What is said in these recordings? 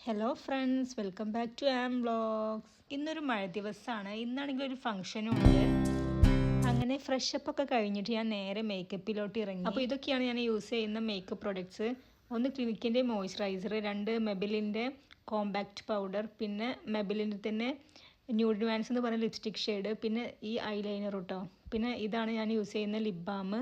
Hello friends, welcome back to am vlogs. ഇന്നൊരു മഴ ദിവസമാണ്. ഇന്നാണെങ്കിൽ ഒരു ഫംഗ്ഷനും ഉണ്ട്. അങ്ങനെ ഫ്രഷപ്പ് ഒക്കെ കഴിഞ്ഞിട്ട് ഞാൻ നേരെ മേക്കപ്പിലോട്ട് ഇറങ്ങി. അപ്പോൾ ഇതൊക്കെയാണ് ഞാൻ യൂസ് ചെയ്യുന്ന മേക്കപ്പ് പ്രൊഡക്ട്സ്. ഒന്ന് ക്ലിനിക്കിൻ്റെ മോയ്സ്ചറൈസർ, 2 മെബിലിൻ്റെ കോമ്പാക്റ്റ് പൗഡർ, പിന്നെ മെബിലിൻ്റെ തന്നെ ന്യൂഡ് ന്യൂവാൻസ് എന്ന് പറയുന്ന ലിപ്സ്റ്റിക് ഷെയ്ഡ്, പിന്നെ ഈ ഐലൈനർ കേട്ടോ. പിന്നെ ഇതാണ് ഞാൻ യൂസ് ചെയ്യുന്ന ലിപ് ബാം.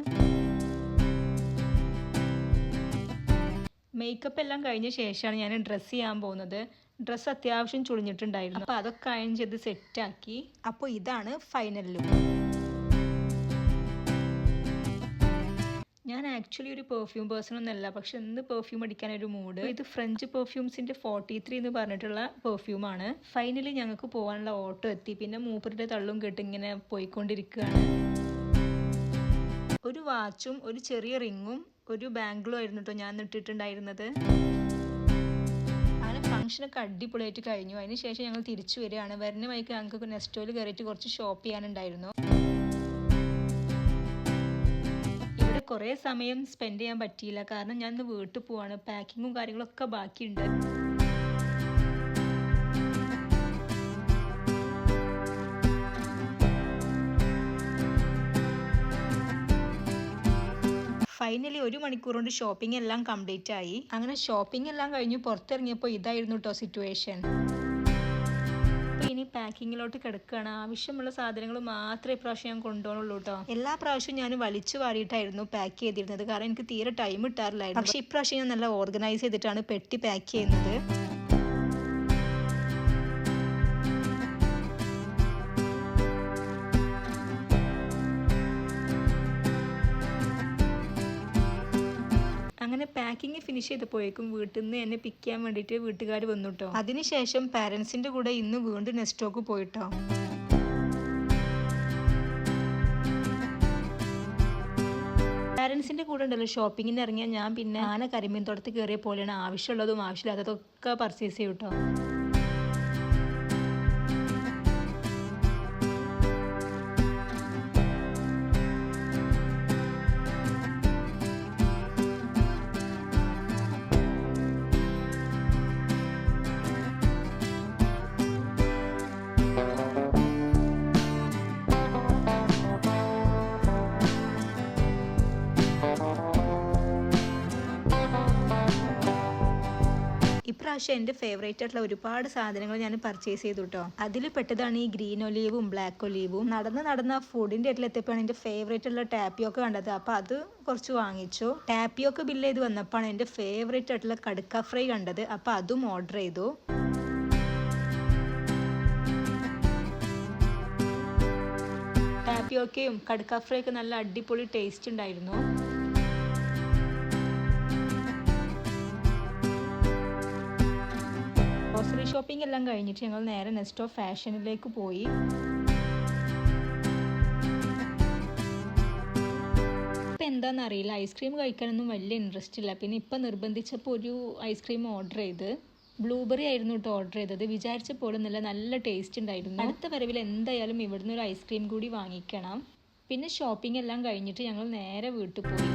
മേക്കപ്പ് എല്ലാം കഴിഞ്ഞ ശേഷമാണ് ഞാൻ ഡ്രസ്സ് ചെയ്യാൻ പോകുന്നത്. ഡ്രസ്സ് അത്യാവശ്യം ചുളിഞ്ഞിട്ടുണ്ടായിരുന്നു. അപ്പോൾ അതൊക്കെ അയൺ ചെയ്ത് സെറ്റാക്കി. അപ്പോൾ ഇതാണ് ഫൈനൽ ലുക്ക്. ഞാൻ ആക്ച്വലി ഒരു പെർഫ്യൂം പേഴ്സൺ ഒന്നല്ല, പക്ഷെ എന്ത് പെർഫ്യൂം അടിക്കാനൊരു മൂഡ്. ഇത് ഫ്രഞ്ച് പെർഫ്യൂംസിൻ്റെ 43 എന്ന് പറഞ്ഞിട്ടുള്ള പെർഫ്യൂമാണ്. ഫൈനലി ഞങ്ങൾക്ക് പോകാനുള്ള ഓട്ടോ എത്തി. പിന്നെ മൂപ്പരുടെ തള്ളും കേട്ട് ഇങ്ങനെ പോയിക്കൊണ്ടിരിക്കുകയാണ്. ഒരു വാച്ചും ഒരു ചെറിയ റിങ്ങും ഒരു ബാംഗിളും ആയിരുന്നു കേട്ടോ ഞാൻ ഇട്ടിട്ടുണ്ടായിരുന്നത്. അങ്ങനെ ഫംഗ്ഷനൊക്കെ അടിപൊളിയായിട്ട് കഴിഞ്ഞു. അതിന് ശേഷം ഞങ്ങൾ തിരിച്ചു വരികയാണ്. വരുന്ന വഴിക്ക് ഞങ്ങൾക്ക് നെസ്റ്റോയിൽ കയറിയിട്ട് കുറച്ച് ഷോപ്പ് ചെയ്യാനുണ്ടായിരുന്നു. ഇവിടെ കുറേ സമയം സ്പെൻഡ് ചെയ്യാൻ പറ്റിയില്ല, കാരണം ഞാൻ ഇന്ന് വീട്ടിൽ പോവാണ്. പാക്കിങ്ങും കാര്യങ്ങളൊക്കെ ബാക്കിയുണ്ട്. ഫൈനലി 1 മണിക്കൂർ കൊണ്ട് ഷോപ്പിംഗ് എല്ലാം കംപ്ലീറ്റ് ആയി. അങ്ങനെ ഷോപ്പിംഗ് എല്ലാം കഴിഞ്ഞ് പുറത്തിറങ്ങിയപ്പോൾ ഇതായിരുന്നു കേട്ടോ സിറ്റുവേഷൻ. അപ്പോൾ ഇനി പാക്കിങ്ങിലോട്ട് കിടക്കുകയാണ്. ആവശ്യമുള്ള സാധനങ്ങൾ മാത്രമേ ഇപ്രാവശ്യം ഞാൻ കൊണ്ടുപോകുന്നുള്ളൂ കേട്ടോ. എല്ലാ പ്രാവശ്യവും ഞാൻ വലിച്ചു വാരിയിട്ടായിരുന്നു പാക്ക് ചെയ്തിരുന്നത്, കാരണം എനിക്ക് തീരെ ടൈം കിട്ടാറില്ലായിരുന്നു. പക്ഷേ ഇപ്രാവശ്യം ഞാൻ നല്ല ഓർഗനൈസ് ചെയ്തിട്ടാണ് പെട്ടി പാക്ക് ചെയ്യുന്നത്. അങ്ങനെ പാക്കിങ് ഫിനിഷ് ചെയ്തപ്പോഴേക്കും വീട്ടിൽ നിന്ന് എന്നെ പിക്ക് ചെയ്യാൻ വേണ്ടിയിട്ട് വീട്ടുകാർ വന്നു കേട്ടോ. അതിനുശേഷം പാരൻസിൻ്റെ കൂടെ ഇന്ന് വീണ്ടും നെസ്റ്റോക്ക് പോയിട്ടോ. പാരൻസിൻ്റെ കൂടെ ഉണ്ടല്ലോ ഷോപ്പിങ്ങിന് ഇറങ്ങിയാൽ ഞാൻ പിന്നെ കരിമീൻ തോട്ടത്തിൽ കയറിയ പോലെയാണ്. ആവശ്യമുള്ളതും ആവശ്യമില്ലാത്തതൊക്കെ പർച്ചേസ് ചെയ്യും കേട്ടോ. ഇപ്രാവശ്യം എൻ്റെ ഫേവറേറ്റ് ആയിട്ടുള്ള ഒരുപാട് സാധനങ്ങൾ ഞാൻ പർച്ചേസ് ചെയ്തു കേട്ടോ. അതിൽ പെട്ടതാണ് ഈ ഗ്രീൻ ഒലീവും ബ്ലാക്ക് ഒലീവും. നടന്ന് ഫുഡിൻ്റെ എത്തിയപ്പോഴാണ് എൻ്റെ ഫേവറേറ്റ് ഉള്ള ടാപ്പിയൊക്കെ കണ്ടത്. അപ്പോൾ അത് കുറച്ച് വാങ്ങിച്ചു. ടാപ്പിയൊക്കെ ബില്ല് ചെയ്ത് വന്നപ്പോഴാണ് എൻ്റെ ഫേവറേറ്റ് ആയിട്ടുള്ള കടുക്ക ഫ്രൈ കണ്ടത്. അപ്പോൾ അതും ഓർഡർ ചെയ്തു. ടാപ്പിയൊക്കെയും കടുക്ക ഫ്രൈ ഒക്കെ നല്ല അടിപൊളി ടേസ്റ്റ് ഉണ്ടായിരുന്നു. ഗ്രോസറി ഷോപ്പിംഗ് എല്ലാം കഴിഞ്ഞിട്ട് ഞങ്ങൾ നേരെ നെസ്റ്റോ ഫാഷനിലേക്ക് പോയി. ഇപ്പം എന്താണെന്നറിയില്ല, ഐസ്ക്രീം കഴിക്കാനൊന്നും വലിയ ഇൻട്രസ്റ്റ് ഇല്ല. പിന്നെ ഇപ്പം നിർബന്ധിച്ചപ്പോൾ ഒരു ഐസ്ക്രീം ഓർഡർ ചെയ്ത്. ബ്ലൂബെറി ആയിരുന്നു കേട്ടോ ഓർഡർ ചെയ്തത്. വിചാരിച്ച പോലെ നല്ല ടേസ്റ്റ് ഉണ്ടായിരുന്നു. അടുത്ത വരവിൽ എന്തായാലും ഇവിടുന്ന് ഒരു ഐസ്ക്രീം കൂടി വാങ്ങിക്കണം. പിന്നെ ഷോപ്പിംഗ് എല്ലാം കഴിഞ്ഞിട്ട് ഞങ്ങൾ നേരെ വീട്ടിൽ പോയി.